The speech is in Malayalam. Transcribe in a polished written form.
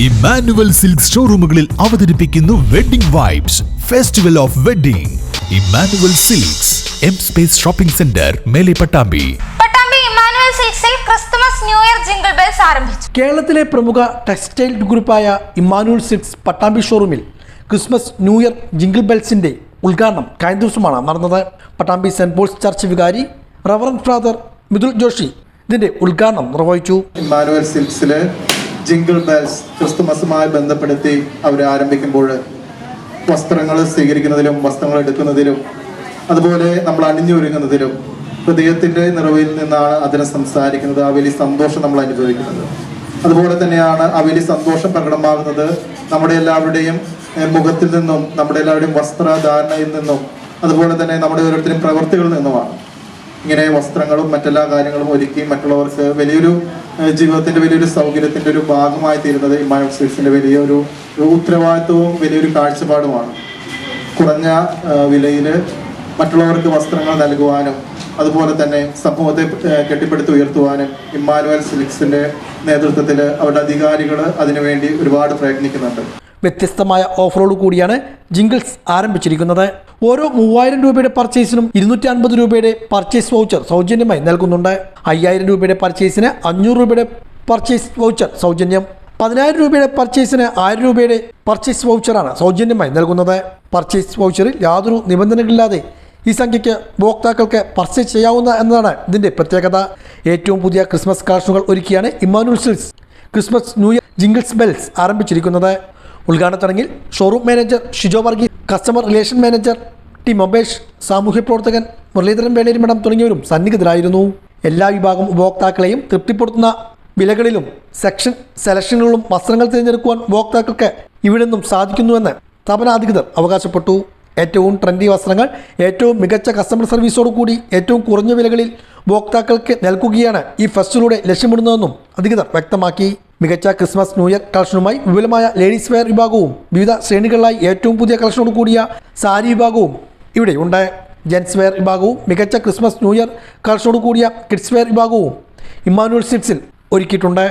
ഇമ്മാനുവൽ സിൽക്ക് ഷോറൂമുകളിൽ അവതരിപ്പിക്കുന്നു wedding vibes festival of wedding. Emmanuel Silks M Space shopping centre, Mele Pattambi. Emmanuel സിൽക്സിൽ Christmas New Year jingle bells ആരംഭിച്ചു. കേരളത്തിലെ പ്രമുഖ ടെക്സ്റ്റൈൽ ഗ്രൂപ്പായ ഇമ്മാനുവൽ സിൽക്സ് പട്ടാമ്പി ഷോറൂമിൽ ക്രിസ്മസ് ന്യൂ ഇയർ ജിംഗിൾ ബെൽസിന്റെ ഉദ്ഘാടനം കഴിഞ്ഞ ദിവസമാണ് നടന്നത്. പട്ടാമ്പി സെന്റ് പോൾസ് ചർച്ച് വികാരി റവറന്റ് ഫാദർ മിഥുൽ ജോഷി ഇതിന്റെ ഉദ്ഘാടനം നിർവഹിച്ചു. ഇമ്മാനുവൽ സിൽക്സിലെ ജിംഗിൾ ബെൽസ് ക്രിസ്തുമസുമായി ബന്ധപ്പെടുത്തി അവർ ആരംഭിക്കുമ്പോൾ വസ്ത്രങ്ങൾ സ്വീകരിക്കുന്നതിലും വസ്ത്രങ്ങൾ എടുക്കുന്നതിലും അതുപോലെ നമ്മൾ അണിഞ്ഞൊരുങ്ങുന്നതിലും ഹൃദയത്തിൻ്റെ നിറവിൽ നിന്നാണ് അതിനെ സംസാരിക്കുന്നത്. ആ വലിയ സന്തോഷം നമ്മൾ അനുഭവിക്കുന്നത്. അതുപോലെ തന്നെയാണ് ആ വലിയ സന്തോഷം പ്രകടമാകുന്നത് നമ്മുടെ എല്ലാവരുടെയും മുഖത്തിൽ നിന്നും, നമ്മുടെ എല്ലാവരുടെയും വസ്ത്രധാരണയിൽ നിന്നും, അതുപോലെ തന്നെ നമ്മുടെ ഓരോരുത്തരും പ്രവൃത്തികളിൽ നിന്നുമാണ്. ഇങ്ങനെ വസ്ത്രങ്ങളും മറ്റെല്ലാ കാര്യങ്ങളും ഒരുക്കി മറ്റുള്ളവർക്ക് വലിയൊരു ജീവിതത്തിന്റെ വലിയൊരു സൗകര്യത്തിന്റെ ഒരു ഭാഗമായി തീരുന്നത് ഇമ്മാനുവൽ സിൽക്സിന്റെ വലിയൊരു ഉത്തരവാദിത്വവും വലിയൊരു കാഴ്ചപ്പാടുമാണ്. കുറഞ്ഞ വിലയിൽ മറ്റുള്ളവർക്ക് വസ്ത്രങ്ങൾ നൽകുവാനും അതുപോലെ തന്നെ സമൂഹത്തെ കെട്ടിപ്പടുത്തി ഉയർത്തുവാനും ഇമ്മാനുവൽ സിൽക്സിന്റെ നേതൃത്വത്തിൽ അവരുടെ അധികാരികൾ അതിനുവേണ്ടി ഒരുപാട് പ്രയത്നിക്കുന്നുണ്ട്. വ്യത്യസ്തമായ ഓഫറോട് കൂടിയാണ് ജിംഗിൾസ് ആരംഭിച്ചിരിക്കുന്നത്. ഓരോ 3000 രൂപയുടെ പർച്ചേസിനും 250 രൂപയുടെ പർച്ചേസ് വൗച്ചർ സൗജന്യമായി നൽകുന്നുണ്ട്. 5000 രൂപയുടെ പർച്ചേസിന് 500 രൂപയുടെ പർച്ചേസ് വൗച്ചർ സൗജന്യം. 10000 രൂപയുടെ പർച്ചേസിന് 1000 രൂപയുടെ പർച്ചേസ് വൗച്ചറാണ് സൗജന്യമായി നൽകുന്നത്. പർച്ചേസ് വൗച്ചറിൽ യാതൊരു നിബന്ധനകളില്ലാതെ ഈ സംഖ്യയ്ക്ക് ഉപഭോക്താക്കൾക്ക് പർച്ചേസ് ചെയ്യാവുന്ന എന്നതാണ് ഇതിന്റെ പ്രത്യേകത. ഏറ്റവും പുതിയ ക്രിസ്മസ് കളക്ഷനുകൾ ഒരുക്കിയാണ് Emmanuel Silks Christmas New Year jingles bells ആരംഭിച്ചിരിക്കുന്നത്. ഉദ്ഘാടന ചടങ്ങിൽ showroom manager Shijo Varghese, customer relation manager T Mobesh, സാമൂഹ്യ പ്രവർത്തകൻ മുരളീധരൻ വേളേരിമഠം തുടങ്ങിയവരും സന്നിഹിതരായിരുന്നു. എല്ലാ വിഭാഗം ഉപഭോക്താക്കളെയും തൃപ്തിപ്പെടുത്തുന്ന വിലകളിലും സെലക്ഷനുകളും വസ്ത്രങ്ങൾ തിരഞ്ഞെടുക്കുവാൻ ഉപഭോക്താക്കൾക്ക് ഇവിടെ നിന്നും സാധിക്കുന്നുവെന്ന് സ്ഥാപനാധികൃതർ അവകാശപ്പെട്ടു. ഏറ്റവും ട്രെൻഡി വസ്ത്രങ്ങൾ ഏറ്റവും മികച്ച കസ്റ്റമർ സർവീസോടുകൂടി ഏറ്റവും കുറഞ്ഞ വിലകളിൽ ഉപഭോക്താക്കൾക്ക് നൽകുകയാണ് ഈ ഫെസ്റ്റിലൂടെ ലക്ഷ്യമിടുന്നതെന്നും അധികൃതർ വ്യക്തമാക്കി. മികച്ച ക്രിസ്മസ് ന്യൂ ഇയർ കളക്ഷനുമായി വിപുലമായ ലേഡീസ് വെയർ വിഭാഗവും വിവിധ ശ്രേണികളിലായി ഏറ്റവും പുതിയ കളക്ഷനോട് കൂടിയ സാരി വിഭാഗവും ഇവിടെയുണ്ട്. ജെൻസ് വെയർ വിഭാഗവും മികച്ച ക്രിസ്മസ് ന്യൂ ഇയർ കളക്ഷനോട് കൂടിയ കിഡ്സ് വെയർ വിഭാഗവും ഇമ്മാനുവൽ സിൽക്സിൽ ഒരുക്കിയിട്ടുണ്ട്.